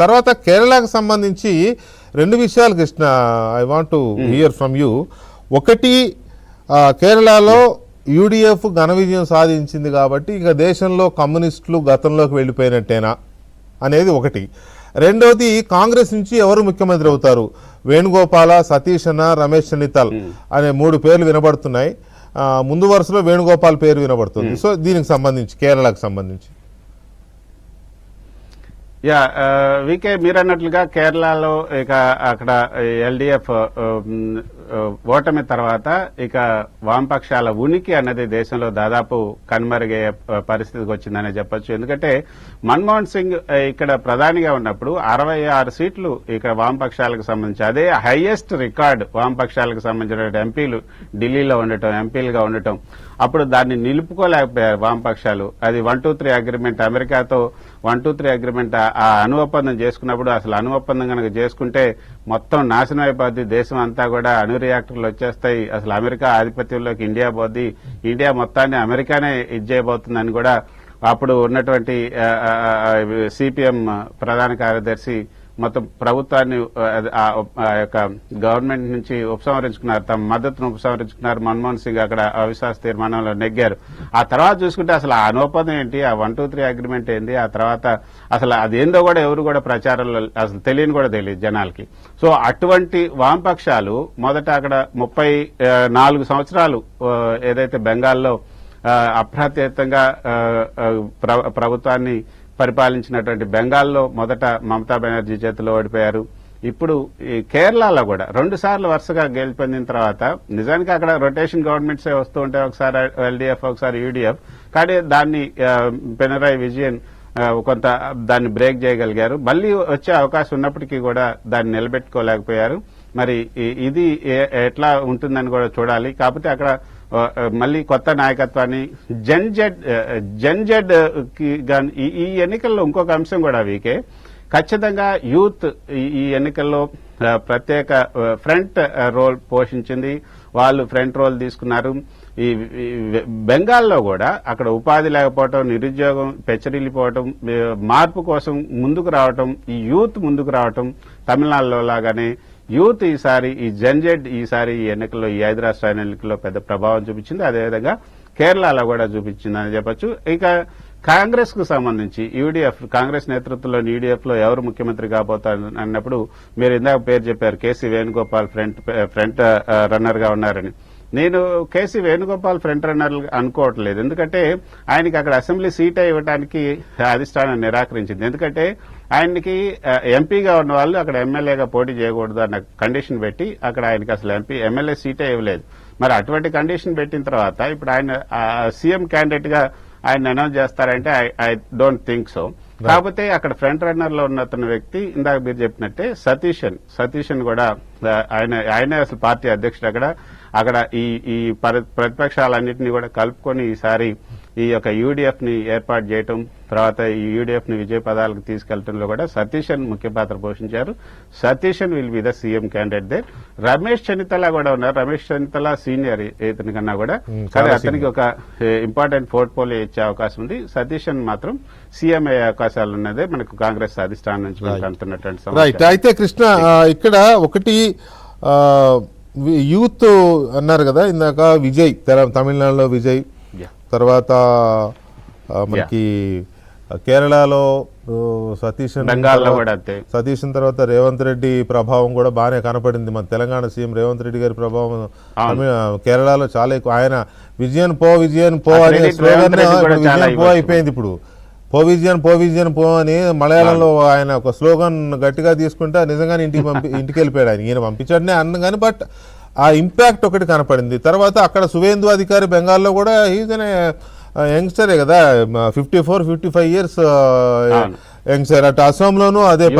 తర్వాత కేరళకు సంబంధించి రెండు విషయాలు Krishna I want to hear from you. ఒకటి, కేరళలో యూడిఎఫ్ ఘన విజయం సాధించింది కాబట్టి ఇక దేశంలో కమ్యూనిస్టులు గతంలోకి వెళ్ళిపోయినట్టేనా అనేది ఒకటి. రెండవది, కాంగ్రెస్ నుంచి ఎవరు ముఖ్యమంత్రి అవుతారు, వేణుగోపాల, సతీష్ అన్న, రమేష్ చెన్నితాల్ అనే మూడు పేర్లు వినబడుతున్నాయి. ముందు వరుసలో వేణుగోపాల్ పేరు వినబడుతుంది. సో దీనికి సంబంధించి కేరళకు సంబంధించి వీకే మీరు అన్నట్లుగా కేరళలో ఇక అక్కడ ఎల్డీఎఫ్ ఓటమి తర్వాత ఇక వామపక్షాల ఉనికి అన్నది దేశంలో దాదాపు కనుమరుగయ్యే పరిస్థితికి వచ్చిందనే చెప్పొచ్చు. ఎందుకంటే మన్మోహన్ సింగ్ ఇక్కడ ప్రధానిగా ఉన్నప్పుడు 66 సీట్లు ఇక వామపక్షాలకు సంబంధించి, అదే హైయెస్ట్ రికార్డ్ వామపక్షాలకు సంబంధించిన ఎంపీలు ఢిల్లీలో ఉండటం, ఎంపీలుగా ఉండటం. అప్పుడు దాన్ని నిలుపుకోలేకపోయారు వామపక్షాలు. అది 1-2-3 అగ్రిమెంట్, అమెరికాతో 1-2-3 అగ్రిమెంట్ ఆ అణు ఒప్పందం చేసుకున్నప్పుడు, అసలు అణు ఒప్పందం కనుక చేసుకుంటే మొత్తం నాశనం అయిపోద్ది, దేశం అంతా కూడా అణు రియాక్టర్లు వచ్చేస్తాయి, అసలు అమెరికా ఆధిపత్యంలోకి ఇండియా పోద్ది, ఇండియా మొత్తాన్ని అమెరికానే ఇచ్చేయబోతుందని కూడా అప్పుడు ఉన్నటువంటి సిపిఎం ప్రధాన కార్యదర్శి మొత్తం ప్రభుత్వాన్ని యొక్క గవర్నమెంట్ నుంచి ఉపసంహరించుకున్నారు, తమ మద్దతును ఉపసంహరించుకున్నారు. మన్మోహన్ సింగ్ అక్కడ అవిశ్వాస తీర్మానంలో నెగ్గారు. ఆ తర్వాత చూసుకుంటే అసలు ఆ అనుఒప్పందం ఏంటి, ఆ 1-2-3 అగ్రిమెంట్ ఏంటి, ఆ తర్వాత అసలు అదేందో కూడా ఎవరు కూడా ప్రచారంలో అసలు తెలియని కూడా తెలియదు జనాలకి. సో అటువంటి వామపక్షాలు మొదట అక్కడ 34 సంవత్సరాలు ఏదైతే బెంగాల్లో అప్రత్యతంగా ప్రభుత్వాన్ని పరిపాలించినటువంటి బెంగాల్లో మొదట మమతా బెనర్జీ చేతిలో ఓడిపోయారు. ఇప్పుడు ఈ కేరళలో కూడా 2 సార్లు వరుసగా గెలుపొందిన తర్వాత, నిజానికి అక్కడ రొటేషన్ గవర్నమెంట్సే వస్తూ ఉంటాయి, ఒకసారి ఎల్డీఎఫ్ ఒకసారి యూడీఎఫ్, కానీ దాన్ని పినరాయి విజయన్ కొంత దాన్ని బ్రేక్ చేయగలిగారు. మళ్లీ వచ్చే అవకాశం ఉన్నప్పటికీ కూడా దాన్ని నిలబెట్టుకోలేకపోయారు. మరి ఇది ఎట్లా ఉంటుందని కూడా చూడాలి. కాకపోతే అక్కడ మళ్లీ కొత్త నాయకత్వాన్ని జెడ్ కి ఈ ఎన్నికల్లో ఇంకొక అంశం కూడా వీకే ఖచ్చితంగా యూత్ ఈ ఎన్నికల్లో ప్రత్యేక ఫ్రంట్ రోల్ పోషించింది. వాళ్ళు ఫ్రంట్ రోల్ తీసుకున్నారు. ఈ బెంగాల్లో కూడా అక్కడ ఉపాధి లేకపోవటం, నిరుద్యోగం పెచ్చరిల్లిపోవటం, మార్పు కోసం ముందుకు రావటం, ఈ యూత్ ముందుకు రావటం, తమిళనాడులో లాగానే యూత్ ఈసారి ఈ జెడ్ ఈసారి ఈ ఎన్నికల్లో, ఈ 5 రాష్ట్రాల ఎన్నికల్లో పెద్ద ప్రభావం చూపించింది. అదేవిధంగా కేరళలో కూడా చూపించిందని చెప్పొచ్చు. ఇక కాంగ్రెస్ కు సంబంధించి యూడీఎఫ్, కాంగ్రెస్ నేతృత్వంలోని యూడీఎఫ్ లో ఎవరు ముఖ్యమంత్రి కాబోతారు అన్నప్పుడు మీరు ఇందాక పేరు చెప్పారు, కేసీ వేణుగోపాల్ ఫ్రంట్ రన్నర్ గా ఉన్నారని. నేను కేసీ వేణుగోపాల్ ఫ్రంట్ రన్నర్ అనుకోవట్లేదు. ఎందుకంటే ఆయనకి అక్కడ అసెంబ్లీ సీట్ ఇవ్వడానికి అధిష్టానం నిరాకరించింది. ఎందుకంటే ఆయనకి ఎంపీగా ఉన్న వాళ్ళు అక్కడ ఎమ్మెల్యేగా పోటీ చేయకూడదు అన్న కండిషన్ పెట్టి అక్కడ ఆయనకి అసలు ఎమ్మెల్యే సీటే ఇవ్వలేదు. మరి అటువంటి కండిషన్ పెట్టిన తర్వాత ఇప్పుడు ఆయన సీఎం క్యాండిడేట్ గా ఆయన అనౌన్స్ చేస్తారంటే ఐ డోంట్ థింక్ సో. కాకపోతే అక్కడ ఫ్రంట్ రన్నర్ లో ఉన్న వ్యక్తి ఇందాక మీరు చెప్పినట్టే సతీషన్ కూడా ఆయనే అసలు పార్టీ అధ్యక్షుడు. అక్కడ ఈ ప్రతిపక్షాలన్నింటినీ కూడా కలుపుకొని ఈసారి ఈ యొక్క యూడీఎఫ్ ని ఏర్పాటు చేయటం, తర్వాత ఈ యూడీఎఫ్ ని విజయ పదాలకు తీసుకెళ్లడంలో కూడా సతీషన్ ముఖ్య పాత్ర పోషించారు. Satheesan will be the CM candidate they. Ramesh Chennithala కూడా ఉన్నారు. రమేష్ చెన్నితల సీనియర్ ఇతని కన్నా కూడా, కానీ అతనికి ఒక ఇంపార్టెంట్ పోర్ట్ఫోలియో ఇచ్చే అవకాశం ఉంది. సతీషన్ మాత్రం సీఎం అయ్యే అవకాశాలు ఉన్నదే మనకు కాంగ్రెస్ అధిష్టానం నుంచి అందుతున్నటువంటి. రైట్. అయితే కృష్ణ, ఇక్కడ ఒకటి యూత్ అన్నారు కదా ఇందాక, విజయ్ తమిళనాడులో విజయ్, తర్వాత మనకి కేరళలో సతీషన్, సతీషన్ తర్వాత రేవంత్ రెడ్డి ప్రభావం కూడా బాగానే కనపడింది. మన తెలంగాణ సీఎం రేవంత్ రెడ్డి గారి ప్రభావం కేరళలో చాలా ఎక్కువ. ఆయన విజయన్ పో అనే స్లోగన్ విజయన్ పో అయిపోయింది. ఇప్పుడు పో విజయన్ పో అని మలయాళంలో ఆయన ఒక స్లోగన్ గట్టిగా తీసుకుంటే నిజంగానే ఇంటికి వెళ్ళిపోయాడు. ఆయన ఈయన పంపించాడనే అన్న కానీ, బట్ ఆ ఇంపాక్ట్ ఒకటి కనపడింది. తర్వాత అక్కడ సువేందు అధికారి బెంగాల్లో కూడా ఈజ్ అనే యంగ్స్టరే కదా, 54-55 ఇయర్స్ యంగ్స్టర్. అటు అస్సాంలోనూ అదే